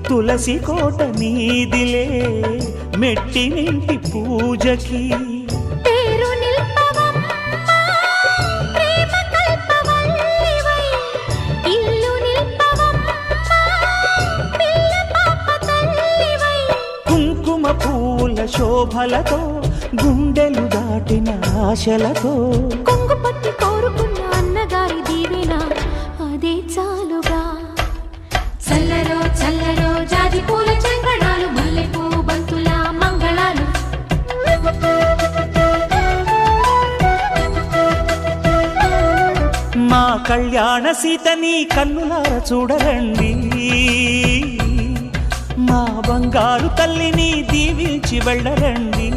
తులసి కోట నీదిలే మెట్టినింటి పూజకి పేరు నిల్పవమ్మా ప్రేమ కల్పవల్లివై ఇల్లు నిల్పవమ్మా పిల్ల పాప తల్లివై కుంకుమ పూల శోభలతో గుండెలు దాటిన ఆశలతో కొంగు పట్టి కోరుకున్న అన్నగారి దీవెన అదే చాలుగా చల్లరో చల్లరో జాజి పూల చంగడాలు మల్లెపూ బంతుల మంగళాలు మా కళ్యాణ సీతని కన్నులార చూడరండి మా బంగారు తల్లిని దీవించి వెళ్ళరండి